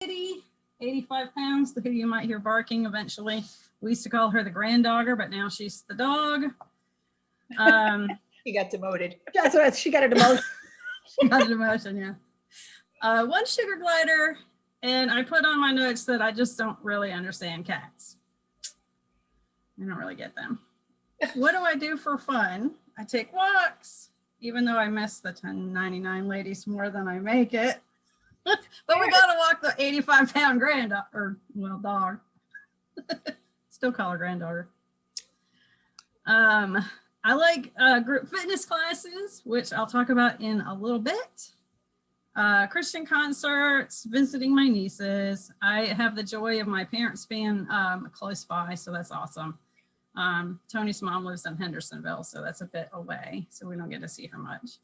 Kitty, 85 pounds, who you might hear barking eventually. We used to call her the granddogger, but now she's the dog. She got demoted. That's what she got a demotion. She got a demotion, yeah. One sugar glider, and I put on my notes that I just don't really understand cats. I don't really get them. What do I do for fun? I take walks, even though I miss the 1099 ladies more than I make it. But we gotta walk the 85-pound dog. Still call her granddaughter. I like group fitness classes, which I'll talk about in a little bit. Christian concerts, visiting my nieces. I have the joy of my parents being close by, so that's awesome. Tony's mom lives in Hendersonville, so that's a bit away, so we don't get to see her much.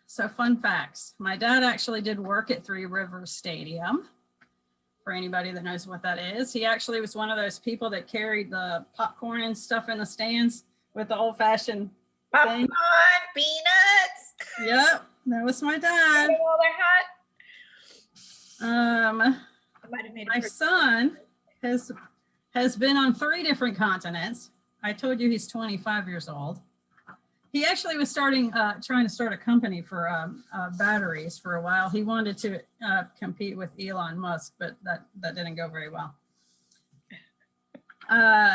So fun facts. My dad actually did work at Three Rivers Stadium. For anybody that knows what that is, he actually was one of those people that carried the popcorn and stuff in the stands with the old-fashioned popcorn, peanuts. Yep, that was my dad. While they're hot. My son has been on 3 different continents. I told you he's 25 years old. He actually was trying to start a company for batteries for a while. He wanted to compete with Elon Musk, but that didn't go very well.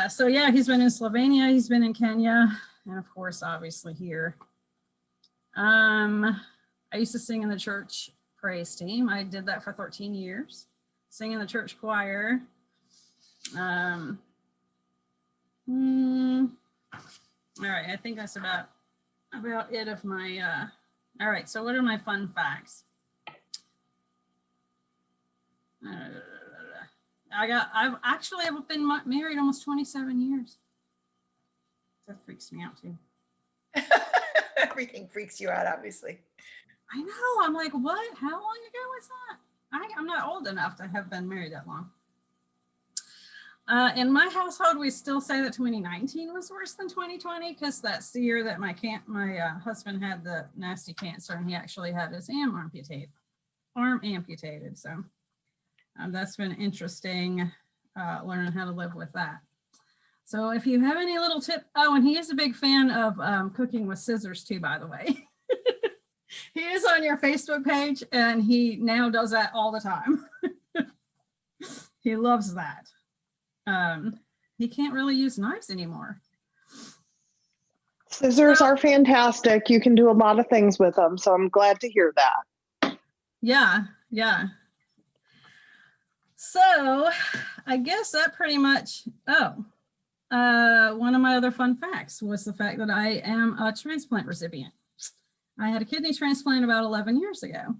So yeah, he's been in Slovenia, he's been in Kenya, and of course, obviously here. I used to sing in the church praise team. I did that for 13 years. Sing in the church choir. All right, I think that's about it of my all right, so what are my fun facts? I've actually been married almost 27 years. That freaks me out too. Everything freaks you out, obviously. I know, I'm like, what? How long ago was that? I'm not old enough to have been married that long. In my household, we still say that 2019 was worse than 2020 because that's the year that my husband had the nasty cancer and he actually had his arm amputated. So that's been interesting, learning how to live with that. So if you have any little tip, and he is a big fan of cooking with scissors too, by the way. He is on your Facebook page and he now does that all the time. He loves that. He can't really use knives anymore. Scissors are fantastic. You can do a lot of things with them, so I'm glad to hear that. Yeah. So I guess that pretty much, one of my other fun facts was the fact that I am a transplant recipient. I had a kidney transplant about 11 years ago.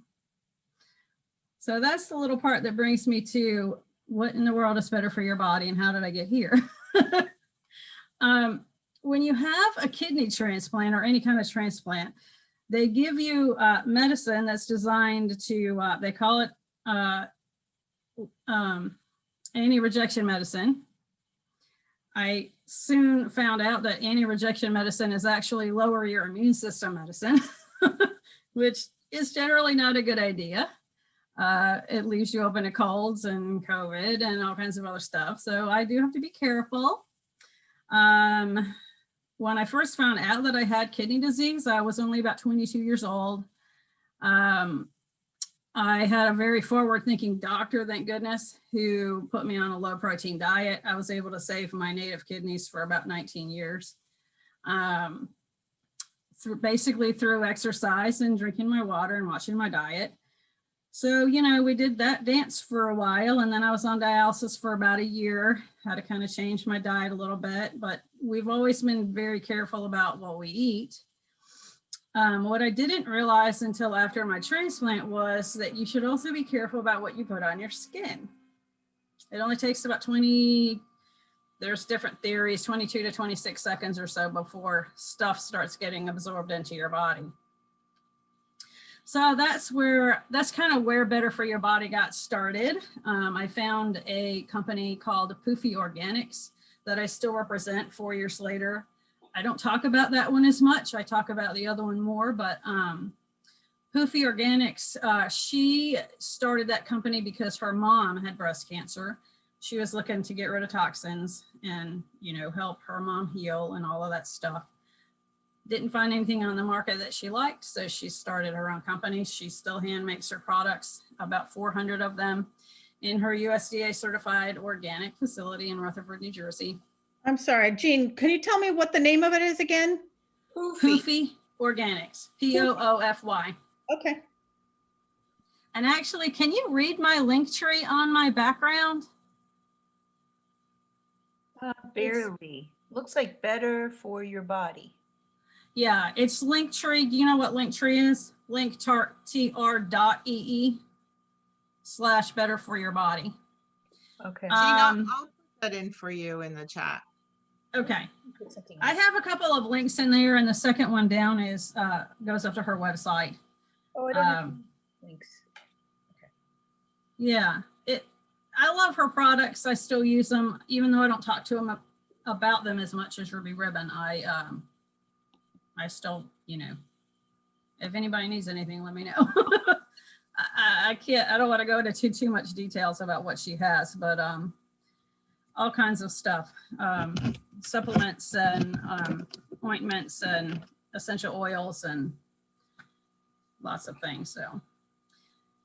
So that's the little part that brings me to what in the world is better for your body and how did I get here? When you have a kidney transplant or any kind of transplant, they give you medicine that's designed to, they call it anti-rejection medicine. I soon found out that anti-rejection medicine is actually lower your immune system medicine, which is generally not a good idea. It leaves you open to colds and COVID and all kinds of other stuff. So I do have to be careful. When I first found out that I had kidney disease, I was only about 22 years old. I had a very forward-thinking doctor, thank goodness, who put me on a low-protein diet. I was able to save my native kidneys for about 19 years. Basically through exercise and drinking my water and watching my diet. So, we did that dance for a while, and then I was on dialysis for about a year, had to kind of change my diet a little bit, but we've always been very careful about what we eat. What I didn't realize until after my transplant was that you should also be careful about what you put on your skin. It only takes about 20, there's different theories, 22 to 26 seconds or so before stuff starts getting absorbed into your body. So that's kind of where Better for Your Body got started. I found a company called Poofy Organics that I still represent 4 years later. I don't talk about that one as much. I talk about the other one more, but Poofy Organics, she started that company because her mom had breast cancer. She was looking to get rid of toxins and, you know, help her mom heal and all of that stuff. Didn't find anything on the market that she liked, so she started her own company. She still hand makes her products, about 400 of them, in her USDA certified organic facility in Rutherford, New Jersey. I'm sorry, Jean, can you tell me what the name of it is again? Poofy Organics, Poofy. Okay. And actually, can you read my link tree on my background? Barely. Looks like better for your body. Yeah, it's Linktree. Do you know what Linktree is? linktr.ee/better for your body. Okay. Jean, I'll put that in for you in the chat. Okay. Put something I else. have a couple of links in there, and the second one down is goes up to her website. Oh, I don't have links. Yeah, I love her products. I still use them, even though I don't talk to them about them as much as Ruby Ribbon. I still, you know, if anybody needs anything, let me know. I can't. I don't want to go into too much details about what she has, but all kinds of stuff, supplements and ointments and essential oils and lots of things. So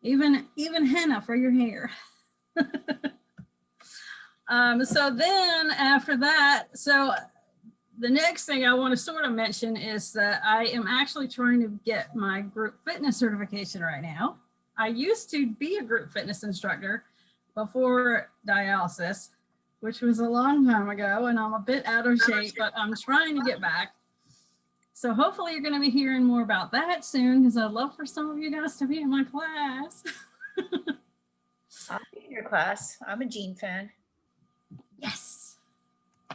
even henna for your hair. So then after that, so the next thing I want to sort of mention is that I am actually trying to get my group fitness certification right now. I used to be a group fitness instructor before dialysis, which was a long time ago, and I'm a bit out of shape, but I'm trying to get back. So hopefully you're going to be hearing more about that soon, because I'd love for some of you guys to be in my class. I'll be in your class. I'm a Jean fan. Yes.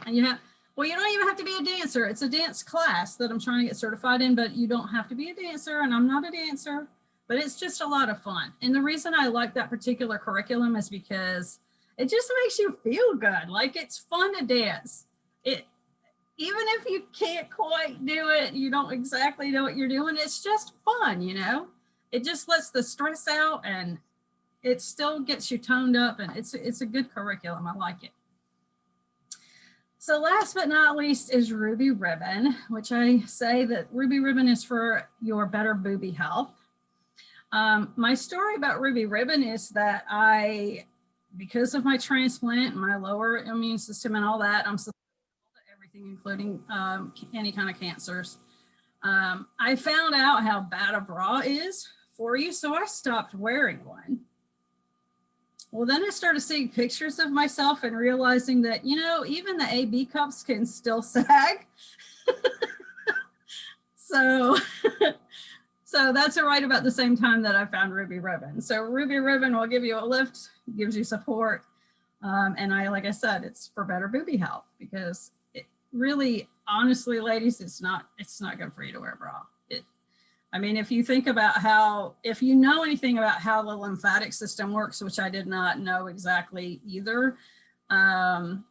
And you have, well, you don't even have to be a dancer. It's a dance class that I'm trying to get certified in, but you don't have to be a dancer, and I'm not a dancer, but it's just a lot of fun. And the reason I like that particular curriculum is because it just makes you feel good. Like, it's fun to dance. Even if you can't quite do it, you don't exactly know what you're doing, it's just fun, you know? It just lets the stress out, and it still gets you toned up, and it's a good curriculum. I like it. So last but not least is Ruby Ribbon, which I say that Ruby Ribbon is for your better booby health. My story about Ruby Ribbon is that because of my transplant, my lower immune system and all that, I'm susceptible to everything, including any kind of cancers. I found out how bad a bra is for you, so I stopped wearing one. Well, then I started seeing pictures of myself and realizing that, you know, even the AB cups can still sag. So that's right about the same time that I found Ruby Ribbon. So Ruby Ribbon will give you a lift, gives you support. And like I said, it's for better booby health, because it really, honestly, ladies, it's not good for you to wear a bra. I mean, if you think about if you know anything about how the lymphatic system works, which I did not know exactly either, so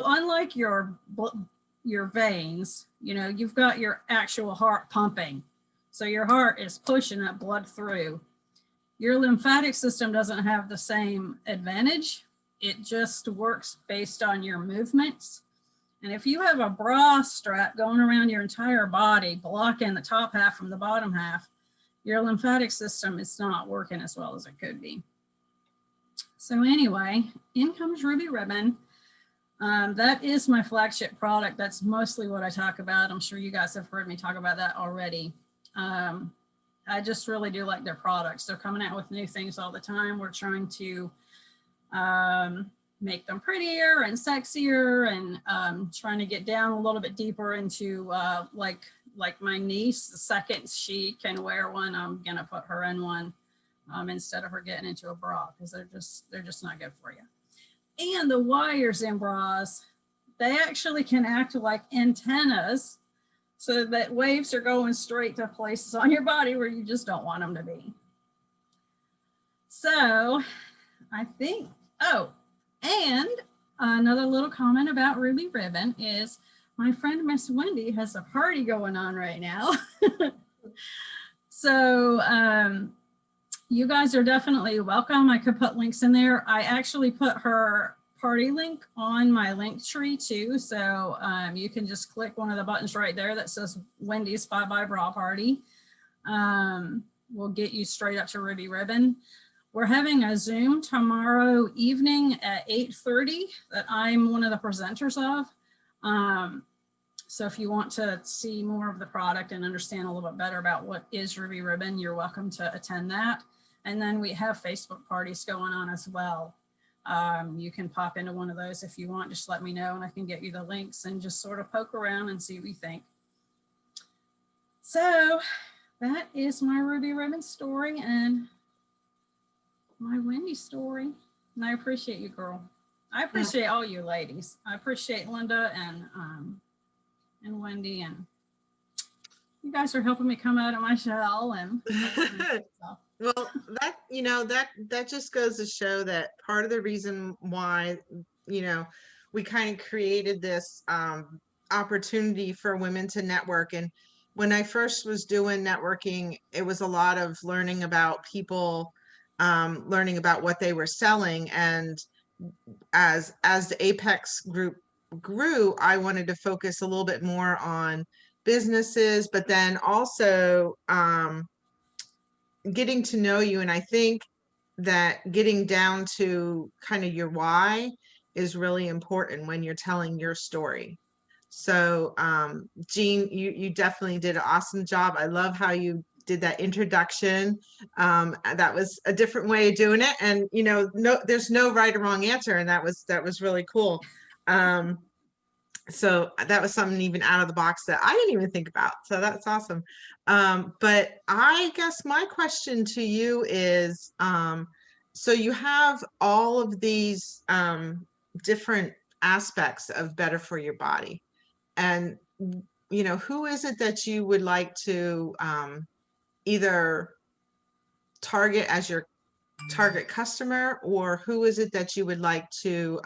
unlike your veins, you know, you've got your actual heart pumping. So your heart is pushing that blood through. Your lymphatic system doesn't have the same advantage. It just works based on your movements. And if you have a bra strap going around your entire body, blocking the top half from the bottom half, your lymphatic system is not working as well as it could be. So anyway, in comes Ruby Ribbon. That is my flagship product. That's mostly what I talk about. I'm sure you guys have heard me talk about that already. I just really do like their products. They're coming out with new things all the time. We're trying to make them prettier and sexier, and trying to get down a little bit deeper into like my niece. The second she can wear one, I'm gonna put her in one instead of her getting into a bra, because they're just not good for you. And the wires in bras, they actually can act like antennas, so that waves are going straight to places on your body where you just don't want them to be. So I think, and another little comment about Ruby Ribbon is my friend Miss Wendy has a party going on right now. So you guys are definitely welcome. I could put links in there. I actually put her party link on my link tree too. So you can just click one of the buttons right there that says Wendy's Bye Bye Bra Party. We'll get you straight up to Ruby Ribbon. We're having a Zoom tomorrow evening at 8:30 that I'm one of the presenters of. So if you want to see more of the product and understand a little bit better about what is Ruby Ribbon, you're welcome to attend that. And then we have Facebook parties going on as well. You can pop into one of those if you want. Just let me know and I can get you the links and just sort of poke around and see what you think. So that is my Ruby Ribbon story and my Wendy story. And I appreciate you, girl. I appreciate all you ladies. I appreciate Linda and Wendy, and you guys are helping me come out of my shell. And Well, that, you know, that just goes to show that part of the reason why, you know, we kind of created this opportunity for women to network. And when I first was doing networking, it was a lot of learning about people, learning about what they were selling. And as the Apex group grew, I wanted to focus a little bit more on businesses, but then also getting to know you. And I think that getting down to kind of your why is really important when you're telling your story. So Jean, you definitely did an awesome job. I love how you did that introduction. That was a different way of doing it. And, you know, there's no right or wrong answer. And that was really cool. So that was something even out of the box that I didn't even think about. So that's awesome. But I guess my question to you is, so you have all of these different aspects of Better for Your Body. And, you know, who is it that you would like to either target as your target customer, or who is it that you would like to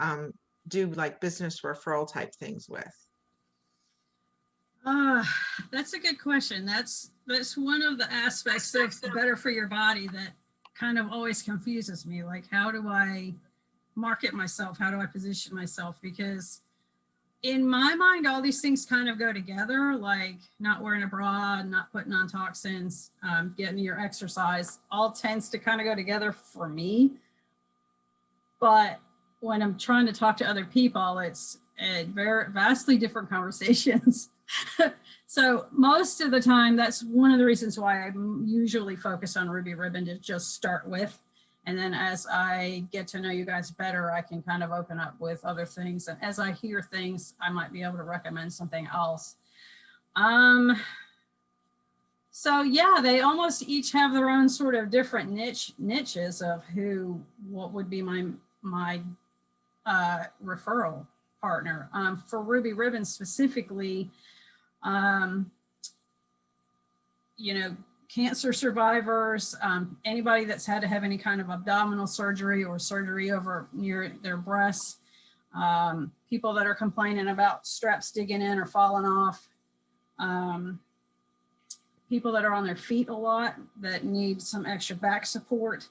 do like business referral type things with? That's a good question. That's one of the aspects of Better for Your Body that kind of always confuses me. Like, how do I market myself? How do I position myself? Because in my mind, all these things kind of go together, like not wearing a bra, not putting on toxins, getting your exercise, all tends to kind of go together for me. But when I'm trying to talk to other people, it's very vastly different conversations. So most of the time, that's one of the reasons why I usually focus on Ruby Ribbon to just start with. And then as I get to know you guys better, I can kind of open up with other things. And as I hear things, I might be able to recommend something else. So yeah, they almost each have their own sort of different niches of what would be my referral partner. For Ruby Ribbon specifically, you know, cancer survivors, anybody that's had to have any kind of abdominal surgery or surgery over near their breasts, people that are complaining about straps digging in or falling off, people that are on their feet a lot that need some extra back support.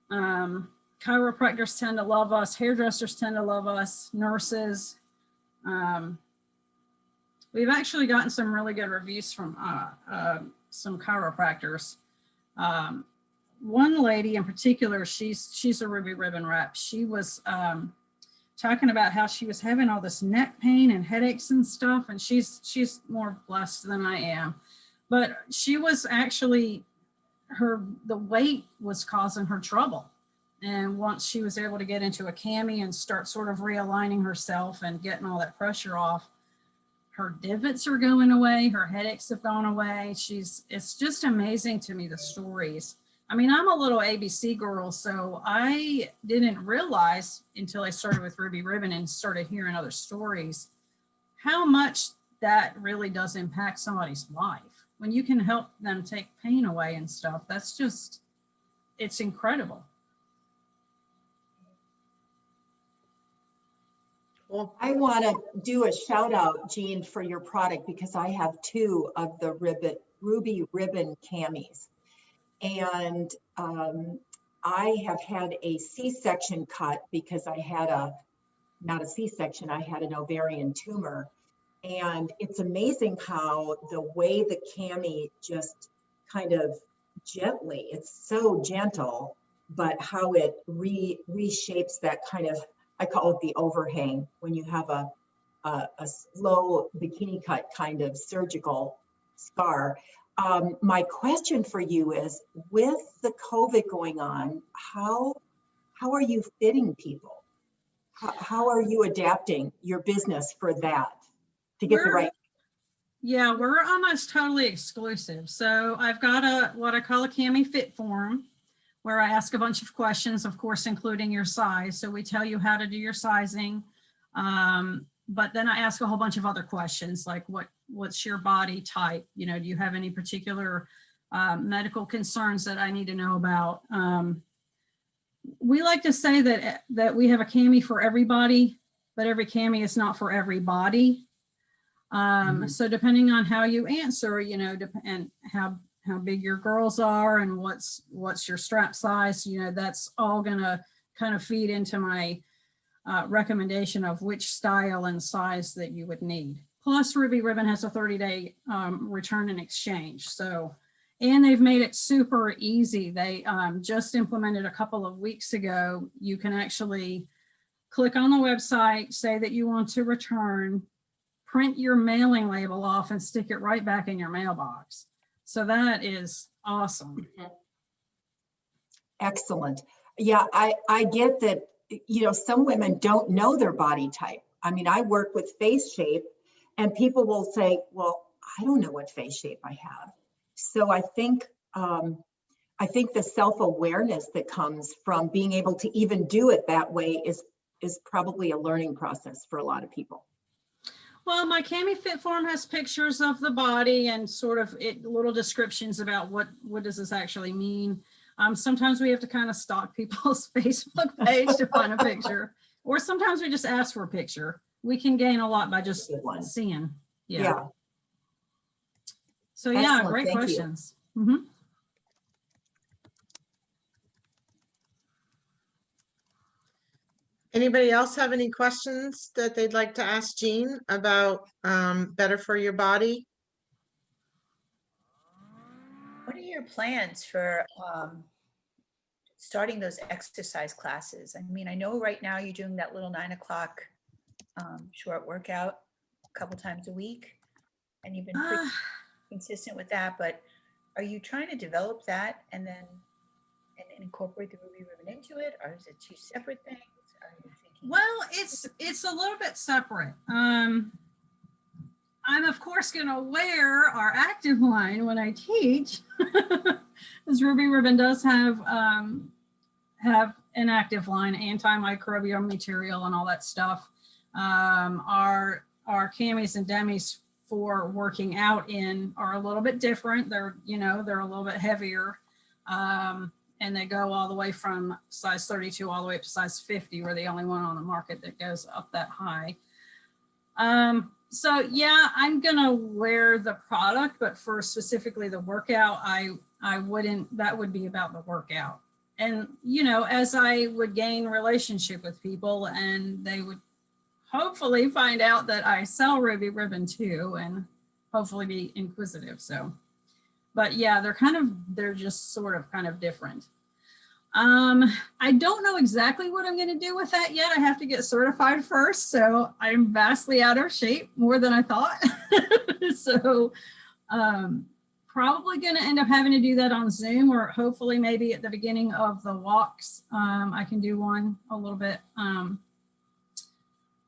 Chiropractors tend to love us, hairdressers tend to love us, nurses. We've actually gotten some really good reviews from some chiropractors. One lady in particular, she's a Ruby Ribbon rep. She was talking about how she was having all this neck pain and headaches and stuff, and she's more blessed than I am. But she was actually, the weight was causing her trouble. And once she was able to get into a cami and start sort of realigning herself and getting all that pressure off, her divots are going away, her headaches have gone away. It's just amazing to me, the stories. I mean, I'm a little ABC girl, so I didn't realize until I started with Ruby Ribbon and started hearing other stories, how much that really does impact somebody's life. When you can help them take pain away and stuff, that's just, it's incredible. Well, I want to do a shout out, Jean, for your product, because I have 2 of the Ruby Ribbon camis. And I have had a C-section cut because I had not a C-section, I had an ovarian tumor. And it's amazing how the way the cami just kind of gently, it's so gentle, but how it reshapes that kind of, I call it the overhang, when you have a slow bikini cut kind of surgical scar. My question for you is, with the COVID going on, how are you fitting people? How are you adapting your business for that to get the right? Yeah, we're almost totally exclusive. So I've got what I call a Cami Fit form, where I ask a bunch of questions, of course, including your size. So we tell you how to do your sizing. But then I ask a whole bunch of other questions, like what's your body type? You know, do you have any particular medical concerns that I need to know about? We like to say that we have a Cami for everybody, but every Cami is not for everybody. So depending on how you answer, you know, and how big your girls are and what's your strap size, you know, that's all gonna kind of feed into my recommendation of which style and size that you would need. Plus Ruby Ribbon has a 30-day return and exchange. So, and they've made it super easy. They just implemented a couple of weeks ago. You can actually click on the website, say that you want to return, print your mailing label off and stick it right back in your mailbox. So that is awesome. Excellent. Yeah, I get that, you know, some women don't know their body type. I mean, I work with face shape and people will say, well, I don't know what face shape I have. So I think the self-awareness that comes from being able to even do it that way is probably a learning process for a lot of people. Well, my Cami Fit form has pictures of the body and sort of little descriptions about what does this actually mean. Sometimes we have to kind of stalk people's Facebook page to find a picture, or sometimes we just ask for a picture. We can gain a lot by just seeing. Yeah. So yeah, Excellent. great Thank you. questions. Anybody else have any questions that they'd like to ask Jean about Better for Your Body? What are your plans for starting those exercise classes? I mean, I know right now you're doing that little 9 o'clock short workout a couple times a week, and you've been pretty consistent with that, but are you trying to develop that and then incorporate the Ruby Ribbon into it, or is it two separate things? Are you thinking? Well, it's a little bit separate. I'm of course going to wear our active line when I teach, because Ruby Ribbon does have an active line, antimicrobial material and all that stuff. Our camis and demis for working out in are a little bit different. They're a little bit heavier, and they go all the way from size 32 all the way up to size 50. We're the only one on the market that goes up that high. So yeah, I'm gonna wear the product, but for specifically the workout, I wouldn't. That would be about the workout. And you know, as I would gain relationship with people, and they would hopefully find out that I sell Ruby Ribbon too, and hopefully be inquisitive. So, but yeah, they're just sort of kind of different. I don't know exactly what I'm going to do with that yet. I have to get certified first. So I'm vastly out of shape, more than I thought. So probably going to end up having to do that on Zoom, or hopefully maybe at the beginning of the walks, I can do one a little bit.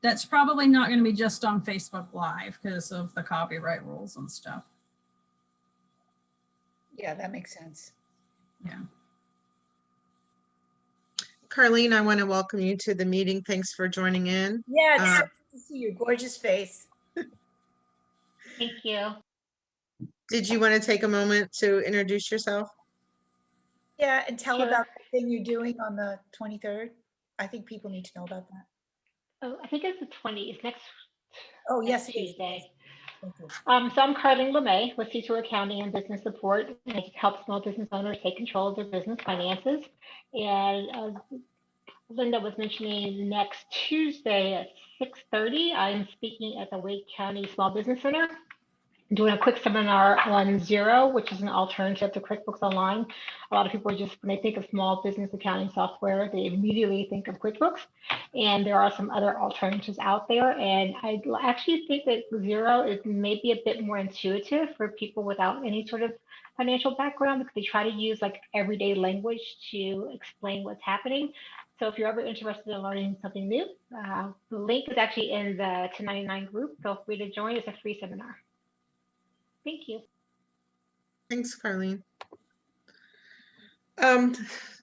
That's probably not going to be just on Facebook Live because of the copyright rules and stuff. Yeah, that makes sense. Yeah. Carlene, I want to welcome you to the meeting. Thanks for joining in. Yeah, it's so good to see your gorgeous face. Thank you. Did you want to take a moment to introduce yourself? Yeah, and tell Sure. about the thing you're doing on the 23rd. I think people need to know about that. Oh, I think it's the 20th, next Oh, yes, it is. Tuesday. So I'm Carlene LeMay with Cecil Accounting and Business Support, and I help small business owners take control of their business finances. And Linda was mentioning next Tuesday at 6:30, I'm speaking at the Wake County Small Business Center, doing a quick seminar on Xero, which is an alternative to QuickBooks Online. A lot of people are just, when they think of small business accounting software, they immediately think of QuickBooks. And there are some other alternatives out there. And I actually think that Xero is maybe a bit more intuitive for people without any sort of financial background, because they try to use like everyday language to explain what's happening. So if you're ever interested in learning something new, the link is actually in the 1099 group. Feel free to join. It's a free seminar. Thank you. Thanks, Carlene.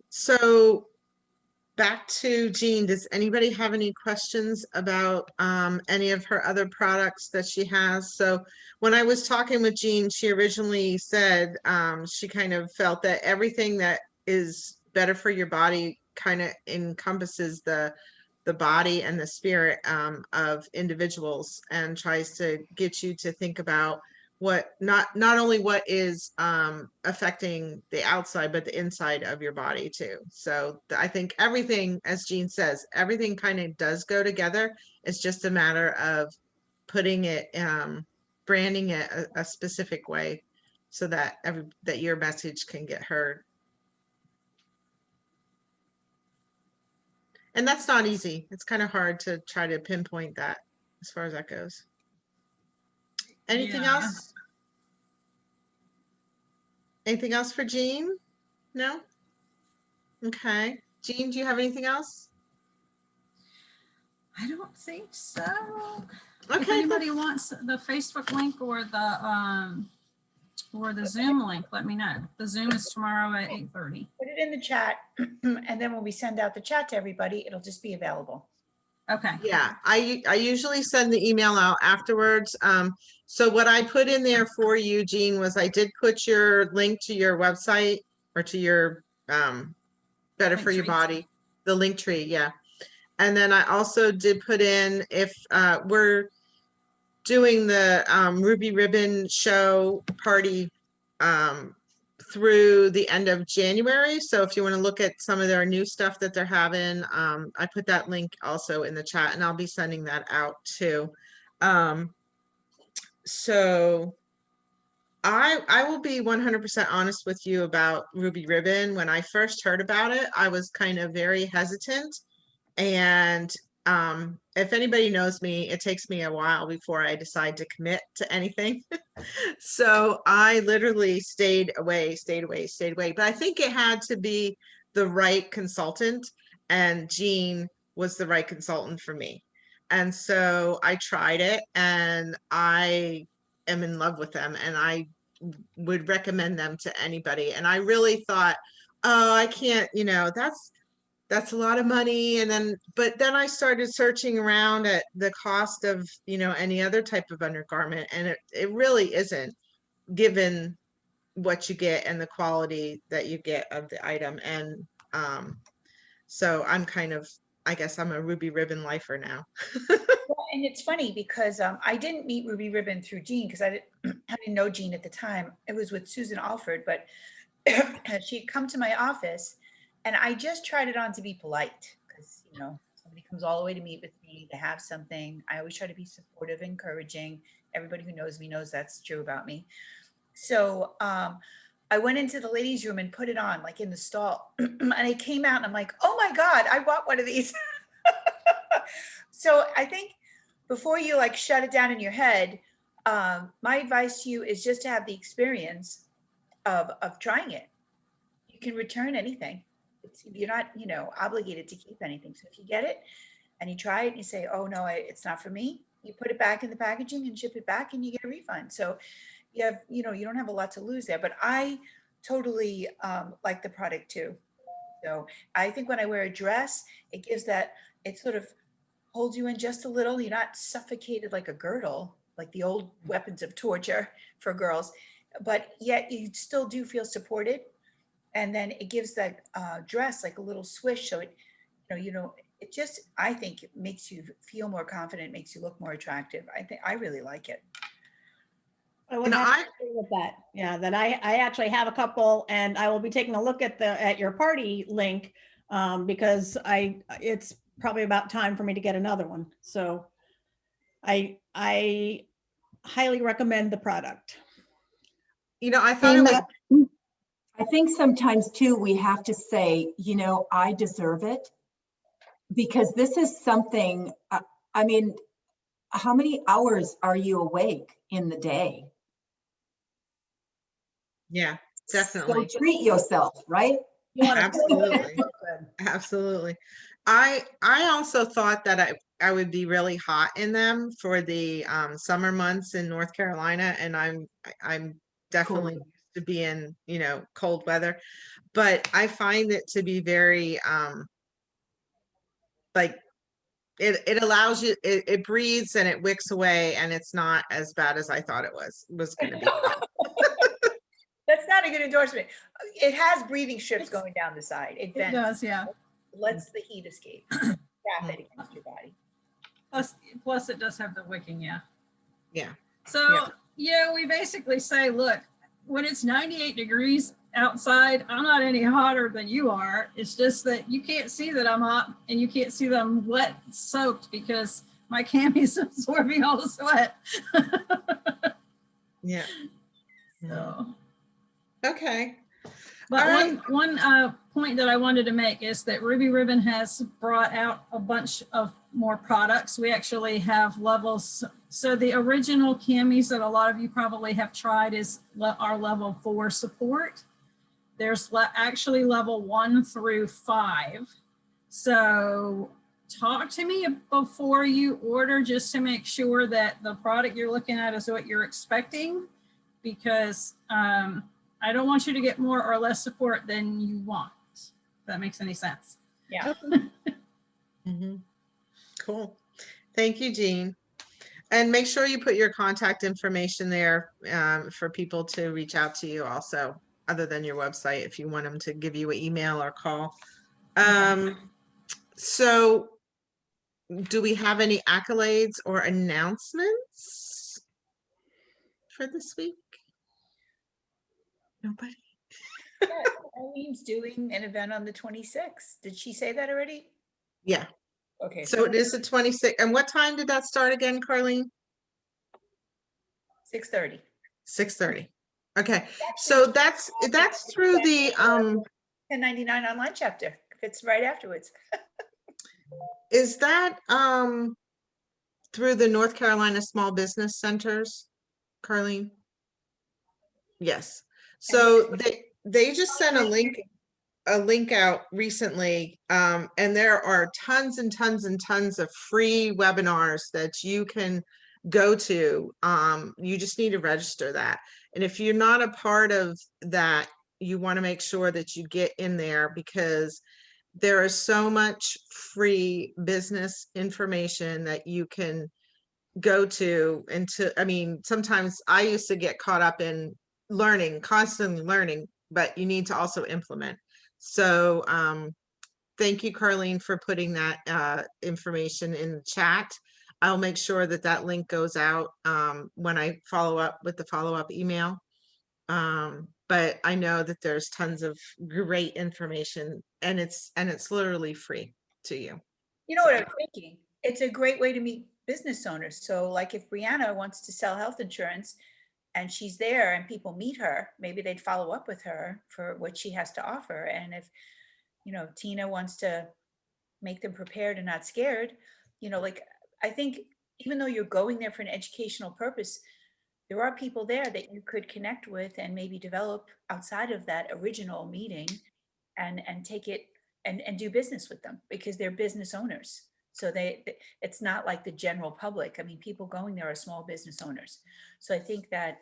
So back to Jean. Does anybody have any questions about any of her other products that she has? So when I was talking with Jean, she originally said she kind of felt that everything that is better for your body kind of encompasses the body and the spirit of individuals, and tries to get you to think about what not only what is affecting the outside, but the inside of your body too. So I think everything, as Jean says, everything kind of does go together. It's just a matter of putting it, branding it a specific way so that that your message can get heard. And that's not easy. It's kind of hard to try to pinpoint that as far as that goes. Anything Yeah. else? Anything else for Jean? No? Okay. Jean, do you have anything else? I don't think so. If Okay. anybody wants the Facebook link or the Zoom link, let me know. The Zoom is tomorrow at 8:30. Put it in the chat, and then when we send out the chat to everybody, it'll just be available. Okay. Yeah, I usually send the email out afterwards. So what I put in there for you, Jean, was I did put your link to your website or to your Better for Your Linktree. Body, the link tree, yeah. And then I also did put in, if we're doing the Ruby Ribbon show party through the end of January. So if you want to look at some of their new stuff that they're having, I put that link also in the chat, and I'll be sending that out too. So I will be 100% honest with you about Ruby Ribbon. When I first heard about it, I was kind of very hesitant. And if anybody knows me, it takes me a while before I decide to commit to anything. So I literally stayed away. But I think it had to be the right consultant, and Jean was the right consultant for me. And so I tried it, and I am in love with them, and I would recommend them to anybody. And I really thought, oh, I can't, that's a lot of money. But then I started searching around at the cost of, any other type of undergarment. And it really isn't, given what you get and the quality that you get of the item. And so I'm I guess I'm a Ruby Ribbon lifer now. Well, and it's funny because I didn't meet Ruby Ribbon through Jean, because I didn't know Jean at the time. It was with Susan Alford, but she'd come to my office, and I just tried it on to be polite, because somebody comes all the way to meet with me to have something. I always try to be supportive, encouraging. Everybody who knows me knows that's true about me. So I went into the ladies' room and put it on, like in the stall, and I came out and I'm like, oh my God, I bought one of these. So I think before you like shut it down in your head, my advice to you is just to have the experience of trying it. You can return anything. You're not, obligated to keep anything. So if you get it and you try it and you say, oh no, it's not for me, you put it back in the packaging and ship it back, and you get a refund. So you have, you don't have a lot to lose there. But I totally like the product too. So I think when I wear a dress, it gives that, it sort of holds you in just a little. You're not suffocated like a girdle, like the old weapons of torture for girls, but yet you still do feel supported. And then it gives that dress like a little swish. So it, it just, I think it makes you feel more confident, makes you look more attractive. I really like it. I would And have I, to agree with that. Yeah, that I actually have a couple and I will be taking a look at your party link because it's probably about time for me to get another one. So I highly recommend the product. I thought it Tina, was, I think sometimes too, we have to say, I deserve it. Because this is something, I mean, how many hours are you awake in the day? yeah, definitely. So treat yourself, right? You want to Absolutely. Absolutely. I also thought that I would be really hot in them for the summer months in North Carolina, and I'm definitely Cool. used to be in, cold weather, but I find it to be very like it allows you, it breathes and it wicks away, and it's not as bad as I thought it was going to be. That's not a good endorsement. It has breathing strips It's- going down the side. It It vents, does, yeah. lets the heat escape, trap it against your body. Plus it does have the wicking, yeah. Yeah. So, yeah, we basically say, look, when it's 98 degrees outside, I'm not any hotter than you are. It's just that you can't see that I'm hot and you can't see that I'm wet, soaked because my cammy's absorbing all the sweat. Yeah. So, Okay. but All right. one point that I wanted to make is that Ruby Ribbon has brought out a bunch of more products. We actually have levels. So the original camis that a lot of you probably have tried is our level 4 support. There's actually level 1 through 5. So talk to me before you order just to make sure that the product you're looking at is what you're expecting, because I don't want you to get more or less support than you want. If that makes any sense. Yeah. Mhm. Cool. Thank you, Jean. And make sure you put your contact information there for people to reach out to you also, other than your website, if you want them to give you an email or call. So do we have any accolades or announcements for this week? Nobody? Eileen's doing an event on the 26th. Did she say that already? Yeah. Okay. So it is the 26th. And what time did that start again, Carlene? 6:30. 6:30. Okay. So that's through the 1099 online chapter. If it's right afterwards. is that through the North Carolina Small Business Centers, Carlene? Yes. So they just sent a link out recently, and there are tons and tons and tons of free webinars that you can go to. You just need to register that. And if you're not a part of that, you want to make sure that you get in there, because there is so much free business information that you can go to. And I mean, sometimes I used to get caught up in constantly learning, but you need to also implement. So thank you, Carlene, for putting that information in the chat. I'll make sure that that link goes out when I follow up with the follow-up email. But I know that there's tons of great information, and it's literally free to you. You know what I'm thinking? It's a great way to meet business owners. So like if Brianna wants to sell health insurance and she's there and people meet her, maybe they'd follow up with her for what she has to offer. And if, Tina wants to make them prepared and not scared, like I think even though you're going there for an educational purpose, there are people there that you could connect with and maybe develop outside of that original meeting and take it and do business with them, because they're business owners. So it's not like the general public. I mean, people going there are small business owners. So I think that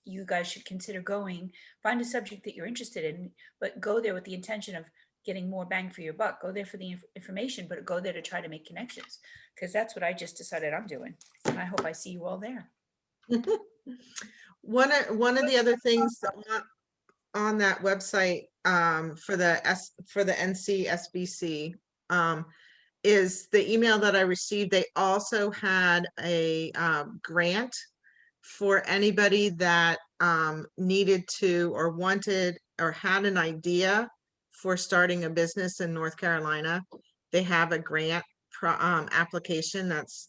you guys should consider going, find a subject that you're interested in, but go there with the intention of getting more bang for your buck. Go there for the information, but go there to try to make connections, because that's what I just decided I'm doing. And I hope I see you all there. One of the other things on that website for the NCSBC is the email that I received. They also had a grant for anybody that needed to or wanted or had an idea for starting a business in North Carolina. They have a grant application that's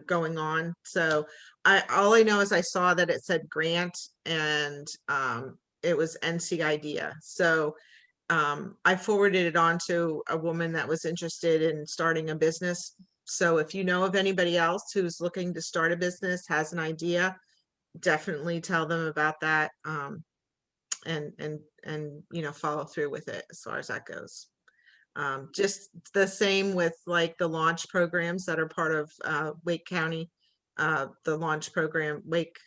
going on. So all I know is I saw that it said grant, and it was NC IDEA. So I forwarded it on to a woman that was interested in starting a business. So if you know of anybody else who's looking to start a business, has an idea, definitely tell them about that, and follow through with it as far as that goes. Just the same with like the launch programs that are part of Wake County, the launch program, Wake.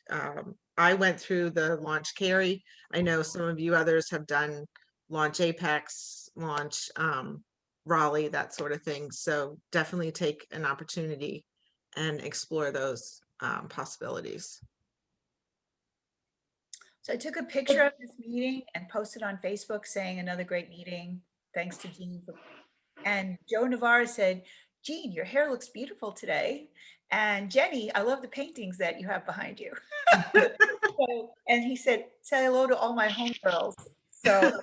I went through the launch Cary. I know some of you others have done launch Apex, launch Raleigh, that sort of thing. So definitely take an opportunity and explore those possibilities. So I took a picture of this meeting and posted on Facebook saying another great meeting. Thanks to Jean. And Joe Navarre said, Jean, your hair looks beautiful today. And Jenny, I love the paintings that you have behind you. So, and he said, say hello to all my homegirls. So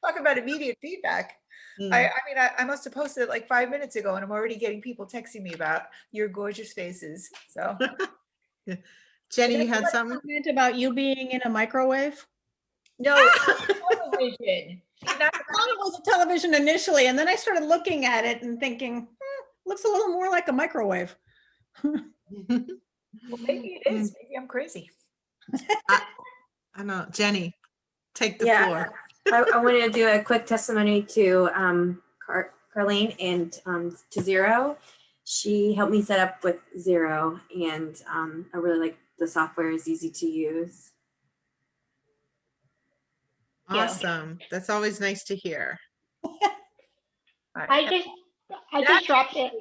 talk about immediate feedback. I mean, I must have posted it like 5 minutes ago, and I'm already getting people texting me about your gorgeous faces. So Jenny, you had something? Comment about you being in a microwave? no, television. I thought it was a television initially, and then I started looking at it and thinking, looks a little more like a microwave. Well, maybe it is. Maybe I'm crazy. I know, Jenny, take the floor. I wanted to do a quick testimony to Carlene and to Zero. She helped me set up with Zero, and I really like the software. Is easy to use. Awesome. That's always nice to hear. I just dropped it.